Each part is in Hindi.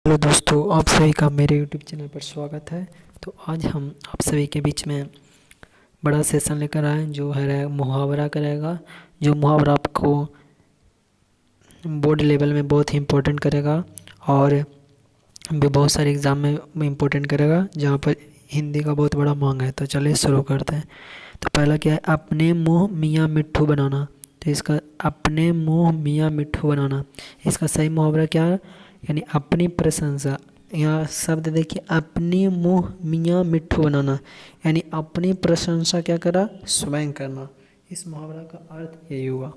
हेलो दोस्तों, आप सभी का मेरे यूट्यूब चैनल पर स्वागत है। तो आज हम आप सभी के बीच में बड़ा सेशन लेकर आए जो है मुहावरा करेगा। जो मुहावरा आपको बोर्ड लेवल में बहुत ही इम्पोर्टेंट करेगा और भी बहुत सारे एग्ज़ाम में इम्पोर्टेंट करेगा, जहाँ पर हिंदी का बहुत बड़ा मांग है। तो चलिए शुरू करते हैं। तो पहला क्या है, अपने मुँह मियाँ मिट्ठू बनाना। तो इसका अपने मुँह मियाँ मिट्ठू बनाना, इसका सही मुहावरा क्या है, यानी अपनी प्रशंसा। यहाँ शब्द देखिए, अपनी मुँह मियाँ मिट्ठू बनाना, यानी अपनी प्रशंसा क्या करा, स्वयं करना। इस मुहावरा का अर्थ यही हुआ।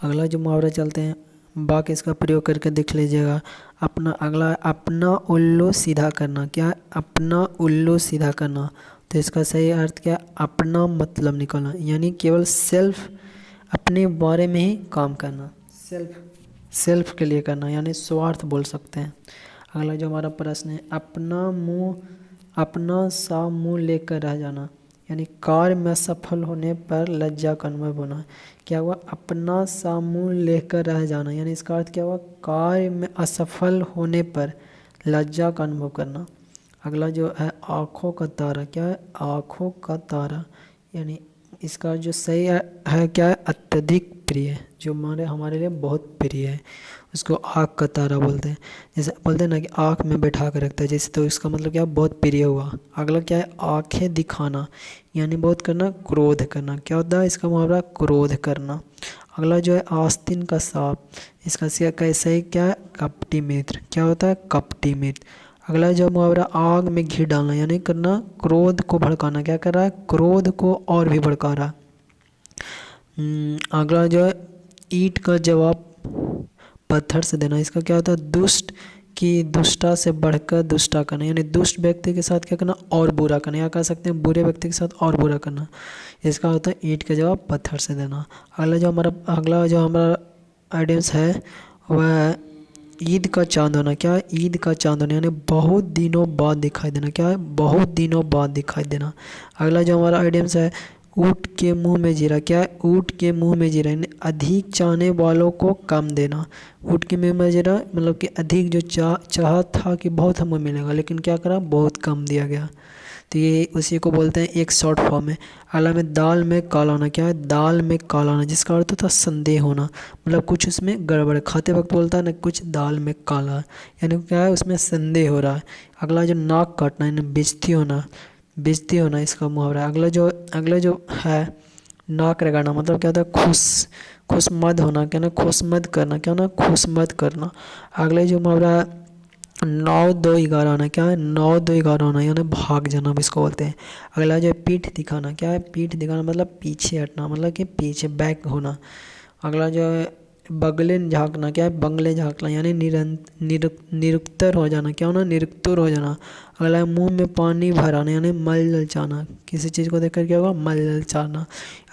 अगला जो मुहावरा चलते हैं, बाक इसका प्रयोग करके देख लीजिएगा। अपना उल्लू सीधा करना। क्या, अपना उल्लू सीधा करना। तो इसका सही अर्थ क्या, अपना मतलब निकालना, यानी केवल सेल्फ, अपने बारे में ही काम करना, सेल्फ के लिए करना, यानी स्वार्थ बोल सकते हैं। अगला जो हमारा प्रश्न है, अपना सा मुँह लेकर रह जाना, यानी कार्य में सफल होने पर लज्जा का अनुभव होना। क्या हुआ, अपना सा मुँह लेकर रह जाना, यानी इसका अर्थ क्या हुआ, कार्य में असफल होने पर लज्जा का अनुभव करना। अगला जो है आँखों का तारा। क्या है, आँखों का तारा, यानी इसका जो सही है क्या है, अत्यधिक प्रिय, जो हमारे लिए बहुत प्रिय है, उसको आँख का तारा बोलते हैं। जैसे बोलते हैं ना कि आँख में बैठा कर रखता है जैसे, तो इसका मतलब क्या है, बहुत प्रिय हुआ। अगला क्या है, आँखें दिखाना, यानी बहुत करना, क्रोध करना। क्या होता है इसका मुहावरा, क्रोध करना। अगला जो है आस्तीन का सांप, इसका कैसे ही क्या है, कपटी मित्र। क्या होता है, कपटी मित्र। अगला जो मुहावरा आग में घी डालना, यानी करना, क्रोध को भड़काना। क्या कर रहा है, क्रोध को और भी भड़का रहा है। अगला जो है ईंट का जवाब पत्थर से देना, इसका क्या होता है, दुष्ट की दुष्टा से बढ़कर दुष्टा करना, यानी दुष्ट व्यक्ति के साथ क्या करना, और बुरा करना, या कह सकते हैं बुरे व्यक्ति के साथ और बुरा करना। इसका होता है ईंट का जवाब पत्थर से देना। अगला जो हमारा आइडियम्स है वह ईद का चांद होना। क्या है, ईद का चांद होना, यानी बहुत दिनों बाद दिखाई देना। क्या है, बहुत दिनों बाद दिखाई देना। अगला जो हमारा आइडियम्स है, ऊँट के मुंह में जीरा। क्या है, ऊँट के मुंह में जीरा, यानी अधिक चाहने वालों को कम देना। ऊँट के मुंह में जीरा मतलब कि अधिक जो चाह था कि बहुत हमें मिलेगा, लेकिन क्या करा, बहुत कम दिया गया। तो ये उसी को बोलते हैं एक शॉर्ट फॉर्म है। अगला में दाल में काला होना। क्या है, दाल में काला होना, जिसका अर्थ होता है संदेह होना, मतलब कुछ उसमें गड़बड़, खाते वक्त बोलता है ना कुछ दाल में काला, यानी क्या है, उसमें संदेह हो रहा है। अगला जो नाक काटना, यानी बेइज्जती होना, बेइज्जती होना इसका मुहावरा। अगला जो है नाक रगड़ना, मतलब क्या होता है, खुशमद होना। क्या ना, खुशमद करना। क्या ना, खुशमद करना। अगले जो मुहावरा है 9-2-11 होना। क्या है, 9-2-11 होना, यानी भाग जाना इसको बोलते हैं। अगला जो है पीठ दिखाना। क्या है, पीठ दिखाना मतलब पीछे हटना, मतलब कि पीछे बैक होना। अगला जो है बगले झाँकना। क्या है, बंगले झाँकना, यानी निरुत्तर हो जाना। क्या होना, निरुत्तर हो जाना। अगला है मुंह में पानी भराना, यानी मल ललचाना, किसी चीज़ को देखकर क्या होगा, मल ललचाना।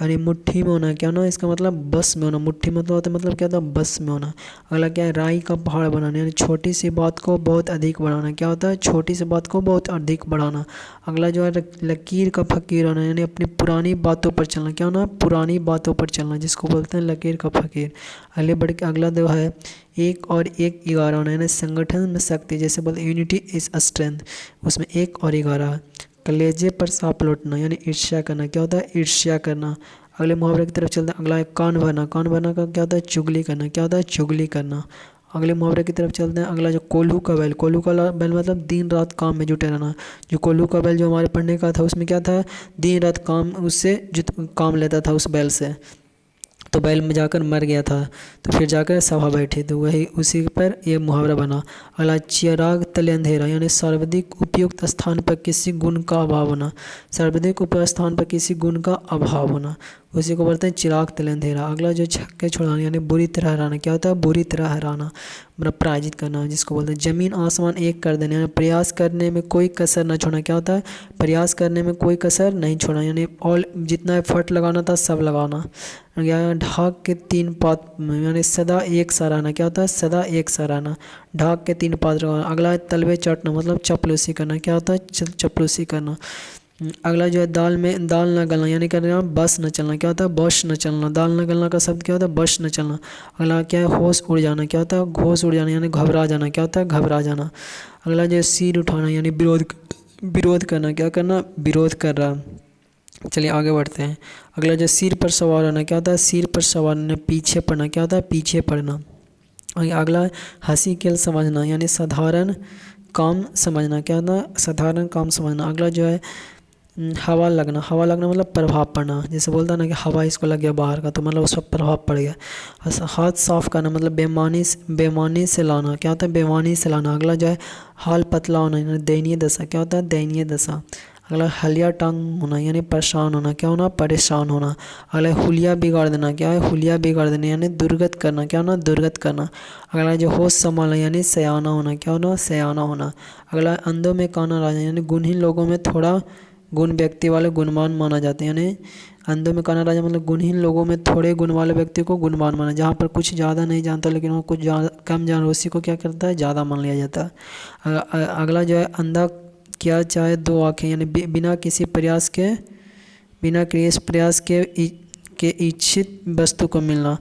यानी मुट्ठी में होना। क्या होना, इसका मतलब बस में होना। मुट्ठी मतलब होता है, मतलब क्या होता है, बस में होना। अगला क्या है, राई का पहाड़ बनाना, यानी छोटी सी बात को बहुत अधिक बढ़ाना। क्या होता है, छोटी सी बात को बहुत अधिक बढ़ाना। अगला जो है लकीर का फकीर होना, यानी अपनी पुरानी बातों पर चलना। क्या होना, पुरानी बातों पर चलना, जिसको बोलते हैं लकीर का फकीर। अगला जो है 1 और 1 11 होना, यानी संगठन में शक्ति, जैसे बोलते यूनिटी इज स्ट्रेंथ, उसमें 1 और 11 है। कलेजे पर सांप लौटना, यानी ईर्ष्या करना। क्या होता है, ईर्ष्या करना। अगले मुहावरे की तरफ चलते हैं। अगला है कान भरना। कान भरना का क्या होता है, चुगली करना। क्या होता है, चुगली करना। अगले मुहावरे की तरफ चलते हैं। अगला जो कोल्हू का बैल। कोल्हू का बैल मतलब दिन रात काम में जुटे रहना। जो कोल्हू का बैल जो हमारे पढ़ने का था, उसमें क्या था, दिन रात काम, उससे काम लेता था उस बैल से, तो बैल में जाकर मर गया था, तो फिर जाकर सभा बैठी, तो वही उसी पर ये मुहावरा बना। अगला चिराग तले अंधेरा, यानी सर्वाधिक उपयुक्त स्थान पर किसी गुण का अभाव होना। सर्वाधिक उपयुक्त स्थान पर किसी गुण का अभाव होना, उसी को बोलते हैं चिराग तले अंधेरा। अगला जो छक्के छुड़ाना, यानी बुरी तरह हराना। क्या होता है, बुरी तरह हराना, मतलब पराजित करना, जिसको बोलते हैं जमीन आसमान एक कर देना, यानी प्रयास करने में कोई कसर न छोड़ना। क्या होता है, प्रयास करने में कोई कसर नहीं छोड़ना, यानी ऑल जितना एफर्ट लगाना था सब लगाना। या ढाक के 3 पात, यानी सदा एक सा रहना। क्या होता है, सदा एक सा रहना, ढाक के 3 पात लगाना। अगला है तलवे चाटना, मतलब चपलूसी करना। क्या होता है, चपलूसी करना। अगला जो है दाल न गलना, यानी क्या करना, बस न चलना। क्या होता है, बस न चलना। दाल न गलना का शब्द क्या होता है, बस न चलना। अगला क्या है, होश उड़ जाना। क्या होता है, होश उड़ जाना, यानी घबरा जाना। क्या होता है, घबरा जाना। अगला जो है सिर उठाना, यानी विरोध करना। क्या करना, विरोध कर रहा। चलिए आगे बढ़ते हैं। अगला जो सिर पर सवार होना, क्या होता है, सिर पर सवार होना। पीछे पड़ना, क्या होता है, पीछे पड़ना। और अगला हंसी खेल समझना, यानी साधारण काम समझना। क्या होता है, साधारण काम समझना। अगला जो है हवा लगना। हवा लगना मतलब प्रभाव पड़ना। जैसे बोलता है ना कि हवा इसको लग गया बाहर का, तो मतलब उस पर प्रभाव पड़ गया। हाथ साफ करना मतलब बेईमानी से लाना। क्या होता है, बेईमानी से लाना। अगला जो है हाल पतला होना, यानी दयनीय दशा। क्या होता है, दयनीय दशा। अगला हलिया टांग होना, यानी परेशान होना। क्या होना, परेशान होना। अगला हुलिया बिगाड़ देना। क्या है, हुलिया बिगाड़ देना, यानी दुर्गत करना। क्या होना, दुर्गत करना। अगला जो होश संभालना, यानी सयाना होना। क्या होना, सयाना होना। अगला अंधों में काना राजा, यानी गुणहीन लोगों में थोड़ा गुण व्यक्ति वाले गुणवान माना जाते हैं। यानी अंधों में काना राजा मतलब गुणहीन लोगों में थोड़े गुण वाले व्यक्ति को गुणवान माना। जहाँ पर कुछ ज़्यादा नहीं जानता लेकिन वो कुछ कम जान, उसी को क्या करता है, ज़्यादा मान लिया जाता है। अगला जो है अंधा क्या चाहे दो आँखें, यानी बिना किसी प्रयास के इच्छित वस्तु को मिलना।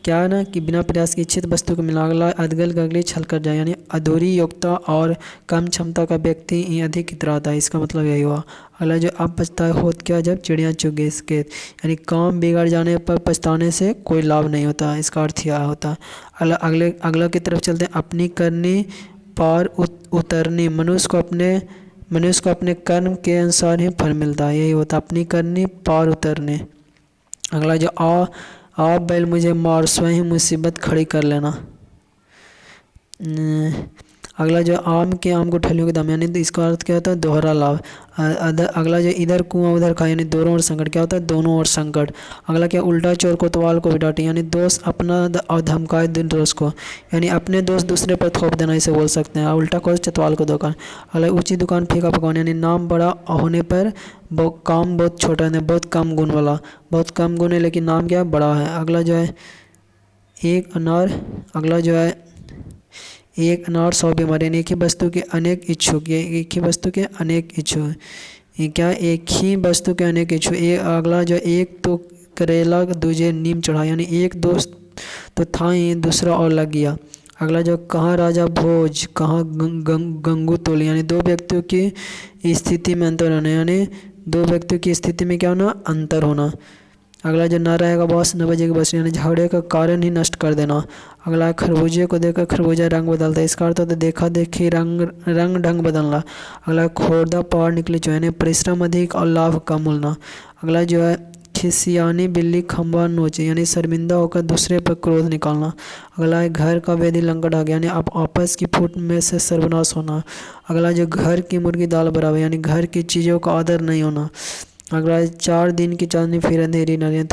क्या है ना कि बिना प्रयास की इच्छित वस्तु को मिलना। अगला अदगल गगली छल कर जाए, यानी अधूरी योग्यता और कम क्षमता का व्यक्ति ही अधिक इतराता है। इसका मतलब यही हुआ। अगला जो अब पछताए होत क्या, जब चिड़िया चुग गई इसके, यानी काम बिगड़ जाने पर पछताने से कोई लाभ नहीं होता। इसका अर्थ यह होता है। अगला की तरफ चलते हैं। अपनी करनी पार उतरनी। मनुष्य को अपने कर्म के अनुसार ही फल मिलता है। यही होता है, अपनी करनी पार उतरने। अगला जो आ बैल मुझे मार, स्वयं मुसीबत खड़ी कर लेना। अगला जो आम को ठलियों के दाम, यानी इसका अर्थ क्या होता है, दोहरा लाभ। अगला जो इधर कुआं उधर खाए, यानी दोनों ओर संकट। क्या होता है, दोनों ओर संकट। अगला क्या, उल्टा चोर कोतवाल को भी डांटे, यानी दोस्त अपना और धमकाए दोस्त को, यानी अपने दोस्त दूसरे पर थोप देना, इसे बोल सकते हैं। उल्टा को चतवाल को दुकान। अगला ऊंची दुकान फीका पकवान, यानी नाम बड़ा होने पर काम बहुत छोटा है, बहुत कम गुण वाला। बहुत कम गुण है लेकिन नाम क्या बड़ा है। अगला जो है एक अनार। अगला जो है एक अनार 100 बीमारी, यानी एक ही वस्तु के अनेक इच्छुक। ये एक ही वस्तु के अनेक इच्छुक। ये क्या, एक ही वस्तु के अनेक इच्छुक। अगला जो एक तो करेला दूजे नीम चढ़ा, यानी एक दोस्त तो था ही, दूसरा और लग गया। अगला जो कहाँ राजा भोज कहाँ गंगू तोली, यानी दो व्यक्तियों की स्थिति में अंतर होना। यानी दो व्यक्तियों की स्थिति में क्या होना, अंतर होना। अगला जो ना रहेगा बॉस न बजेगी बस, यानी झगड़े का कारण ही नष्ट कर देना। अगला खरबूजे को देखकर खरबूजा रंग बदलता है। इसका अर्थ होता है देखा देखी रंग ढंग बदलना। अगला खोरदा पहाड़ निकले जो, यानी परिश्रम अधिक और लाभ कम मिलना। अगला जो है खिसियानी बिल्ली खंबा नोचे, यानी शर्मिंदा होकर दूसरे पर क्रोध निकालना। अगला है घर का वेदी लंकट आ गया, यानी आप आपस की फूट में से सर्वनाश होना। अगला जो घर की मुर्गी दाल बराबर, यानी घर की चीज़ों का आदर नहीं होना। अगला है 4 दिन की चांदनी फिर अंधेरी न रहे,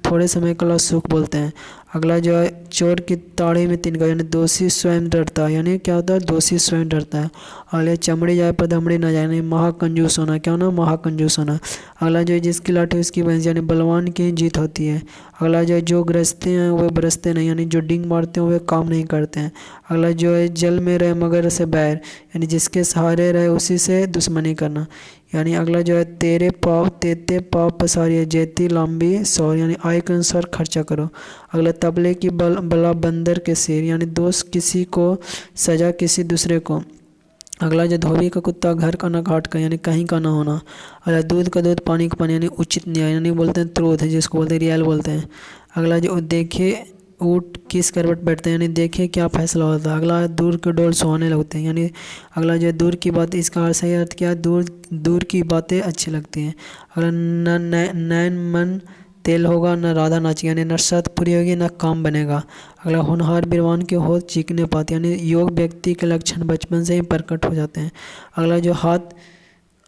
थोड़े समय के लिए सुख बोलते हैं। अगला जो है चोर की ताड़ी में तिनका, यानी दोषी स्वयं डरता है। यानी क्या होता है, दोषी स्वयं डरता है। अगले चमड़ी जाए पर दमड़ी न जाए, यानी महाकंजूस होना। क्या होना, महाकंजूस होना। अगला जो है जिसकी लाठी उसकी भैंस, यानी बलवान की जीत होती है। अगला जो है जो गरजते हैं वे बरसते नहीं, यानी जो डिंग मारते हैं वे काम नहीं करते हैं। अगला जो है जल में रहे मगर से बैर, यानी जिसके सहारे रहे उसी से दुश्मनी करना। यानी अगला जो है तेरे पाव तेते पाव पसारिए जेती लंबी सौर, यानी आय के अनुसार खर्चा करो। अगला तबले की बला बंदर के सिर, यानी दोस्त किसी को सजा किसी दूसरे को। अगला जो धोबी का कुत्ता घर का ना घाट का, यानी कहीं का ना होना। अगला दूध का दूध पानी का पानी, यानी उचित न्याय, यानी बोलते हैं त्रोध, जिसको बोलते हैं रियल बोलते हैं। अगला जो देखे ऊँट किस करवट बैठते हैं, यानी देखे क्या फैसला होता है। अगला दूर के डोल सुहाने लगते हैं, यानी अगला जो है दूर की बात, इसका सही अर्थ क्या है, दूर की बातें अच्छी लगती हैं। अगला नैन मन तेल होगा न राधा नाचेगी, यानी न शर्त पूरी होगी न काम बनेगा। अगला होनहार बीरवान के होठ चीखने पाते, यानी योग व्यक्ति के लक्षण बचपन से ही प्रकट हो जाते हैं। अगला जो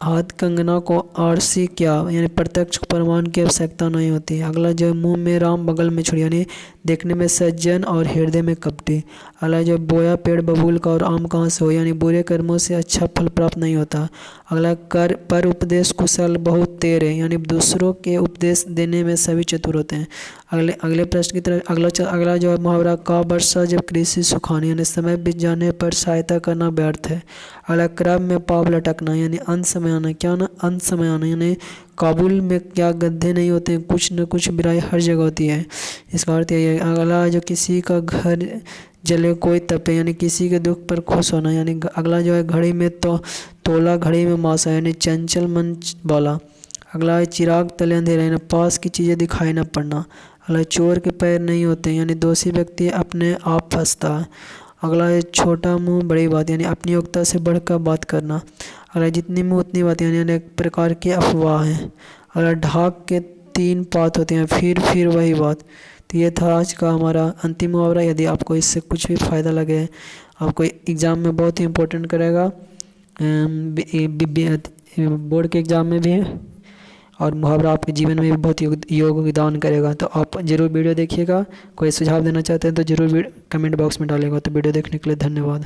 हाथ कंगना को आरसी क्या, यानी प्रत्यक्ष प्रमाण की आवश्यकता नहीं होती। अगला जो मुंह में राम बगल में छुरी, यानी देखने में सज्जन और हृदय में कपटी। अगला जो बोया पेड़ बबूल का और आम कहाँ से हो, यानी बुरे कर्मों से अच्छा फल प्राप्त नहीं होता। अगला कर पर उपदेश कुशल बहुत तेरे, यानी दूसरों के उपदेश देने में सभी चतुर होते हैं। अगले प्रश्न की तरफ अगला जो है मुहावरा का वर्षा जब कृषि सुखानी, यानी समय बीत जाने पर सहायता करना व्यर्थ है। अगला क्रम में पाव लटकना, यानी अंत समय समय आना, क्या आना, अंत समय आना, यानी काबुल में क्या गड्ढे नहीं होते हैं, कुछ न कुछ बुराई हर जगह होती है। इसका अर्थ यही है। अगला जो किसी का घर जले कोई तपे, यानी किसी के दुख पर खुश होना, यानी अगला जो है घड़ी में तो तोला घड़ी में मासा, यानी चंचल मन वाला। अगला है चिराग तले अंधेरा, यानी पास की चीज़ें दिखाई न पड़ना। अगला है चोर के पैर नहीं होते, यानी दोषी व्यक्ति अपने आप फंसता है। अगला है छोटा मुंह बड़ी बात, यानी अपनी योग्यता से बढ़कर बात करना। अगला है जितनी मुंह उतनी बात, यानी अनेक प्रकार की अफवाह हैं। अगला ढाक के 3 पात होते हैं, फिर वही बात। तो ये था आज का हमारा अंतिम मुहावरा। यदि आपको इससे कुछ भी फ़ायदा लगे, आपको एग्ज़ाम में बहुत ही इम्पोर्टेंट करेगा, बोर्ड के एग्ज़ाम में भी, और मुहावरा आपके जीवन में भी बहुत योगदान करेगा। तो आप ज़रूर वीडियो देखिएगा। कोई सुझाव देना चाहते हैं तो ज़रूर कमेंट बॉक्स में डालेगा। तो वीडियो देखने के लिए धन्यवाद।